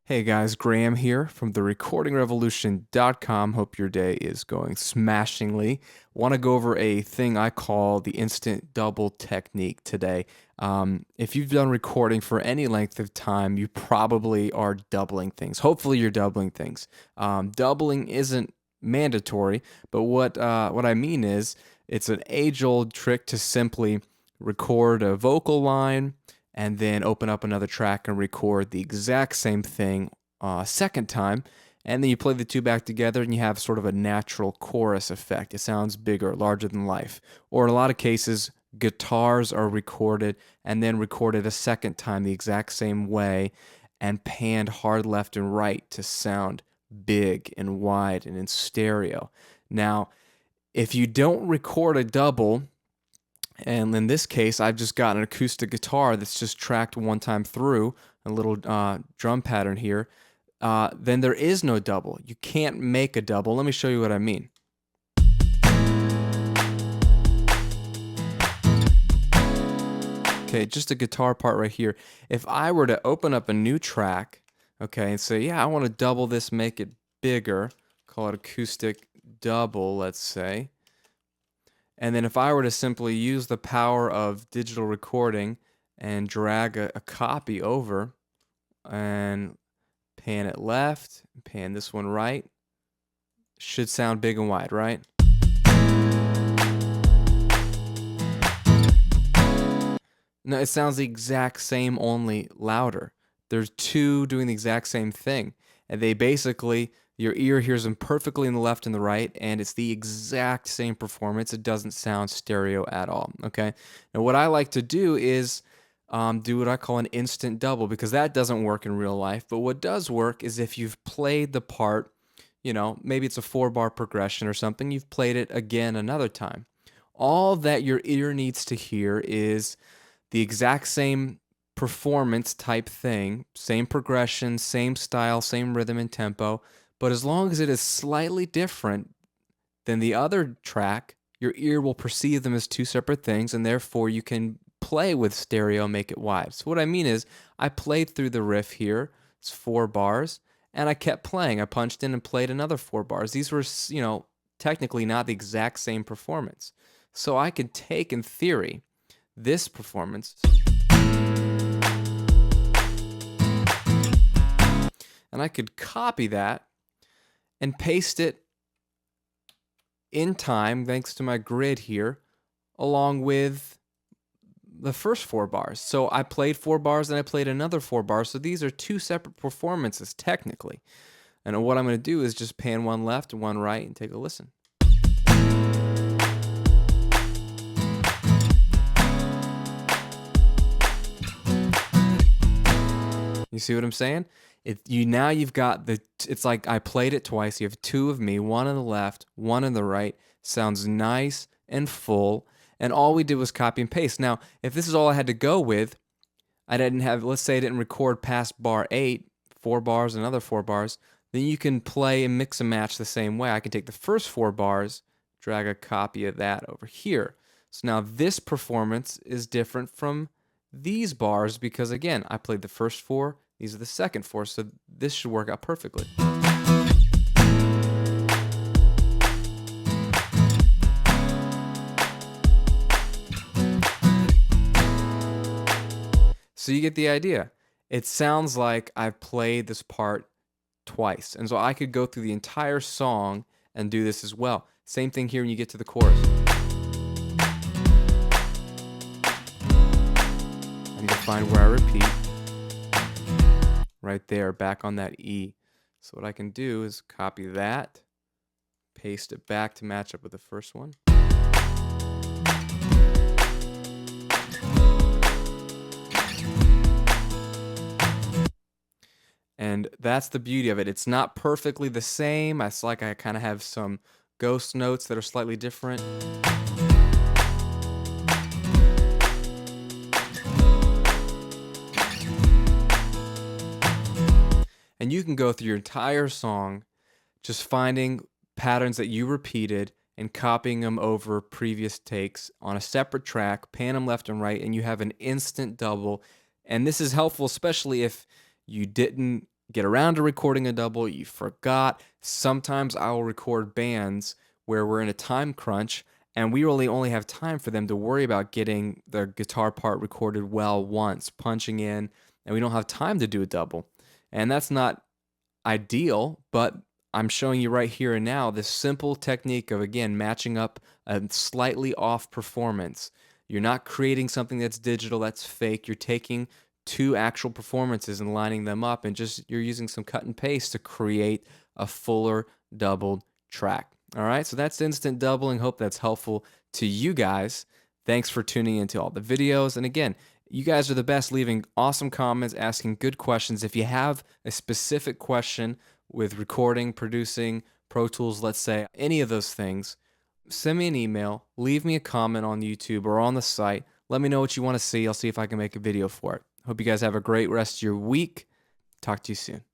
Hey guys, Graham here from therecordingrevolution.com. Hope your day is going smashingly. Want to go over a thing I call the instant double technique today. If you've done recording for any length of time, you probably are doubling things. Hopefully, you're doubling things. Doubling isn't mandatory, but what I mean is it's an age-old trick to simply record a vocal line and then open up another track and record the exact same thing a second time. And then you play the two back together and you have sort of a natural chorus effect. It sounds bigger, larger than life. Or in a lot of cases, guitars are recorded and then recorded a second time the exact same way and panned hard left and right to sound big and wide and in stereo. Now, if you don't record a double, and in this case, I've just got an acoustic guitar that's just tracked one time through, a little drum pattern here, then there is no double. You can't make a double. Let me show you what I mean. Okay, just a guitar part right here. If I were to open up a new track, okay, and say, yeah, I want to double this, make it bigger, call it acoustic double, let's say. And then if I were to simply use the power of digital recording and drag a copy over and pan it left, pan this one right, should sound big and wide, right? No, it sounds the exact same, only louder. There's two doing the exact same thing. And they basically, your ear hears them perfectly in the left and the right, and it's the exact same performance. It doesn't sound stereo at all, okay? Now, what I like to do is do what I call an instant double, because that doesn't work in real life. But what does work is if you've played the part, maybe it's a 4-bar progression or something, you've played it again another time. All that your ear needs to hear is the exact same performance type thing, same progression, same style, same rhythm and tempo, but as long as it is slightly different than the other track, your ear will perceive them as two separate things, and therefore you can play with stereo, make it wide. So what I mean is, I played through the riff here, it's 4 bars, and I kept playing. I punched in and played another 4 bars. These were, technically not the exact same performance. So I could take, in theory, this performance and I could copy that and paste it in time, thanks to my grid here, along with the first 4 bars. So I played 4 bars and I played another 4 bars. So these are two separate performances, technically. And what I'm going to do is just pan one left and one right and take a listen. You see what I'm saying? You've got it's like I played it twice. You have 2 of me, one on the left, one on the right. Sounds nice and full. And all we did was copy and paste. Now, if this is all I had to go with, let's say I didn't record past bar 8, 4 bars, another 4 bars, then you can play and mix and match the same way. I can take the first 4 bars, drag a copy of that over here. So now this performance is different from these bars because, again, I played the first 4, these are the second 4, so this should work out perfectly. So you get the idea. It sounds like I've played this part twice, and so I could go through the entire song and do this as well. Same thing here when you get to the chorus. I need to find where I repeat. Right there, back on that E. So what I can do is copy that, paste it back to match up with the first one. And that's the beauty of it. It's not perfectly the same. It's like I kind of have some ghost notes that are slightly different. And you can go through your entire song just finding patterns that you repeated and copying them over previous takes on a separate track, pan them left and right, and you have an instant double. And this is helpful, especially if you didn't get around to recording a double, you forgot. Sometimes I will record bands where we're in a time crunch and we really only have time for them to worry about getting the guitar part recorded well once, punching in, and we don't have time to do a double. And that's not ideal, but I'm showing you right here and now this simple technique of, again, matching up a slightly off performance. You're not creating something that's digital, that's fake. You're taking two actual performances and lining them up, and just you're using some cut and paste to create a fuller doubled track. All right, so that's instant doubling. Hope that's helpful to you guys. Thanks for tuning into all the videos. And again, you guys are the best, leaving awesome comments, asking good questions. If you have a specific question with recording, producing, Pro Tools, let's say, any of those things, send me an email, leave me a comment on YouTube or on the site. Let me know what you want to see. I'll see if I can make a video for it. Hope you guys have a great rest of your week. Talk to you soon.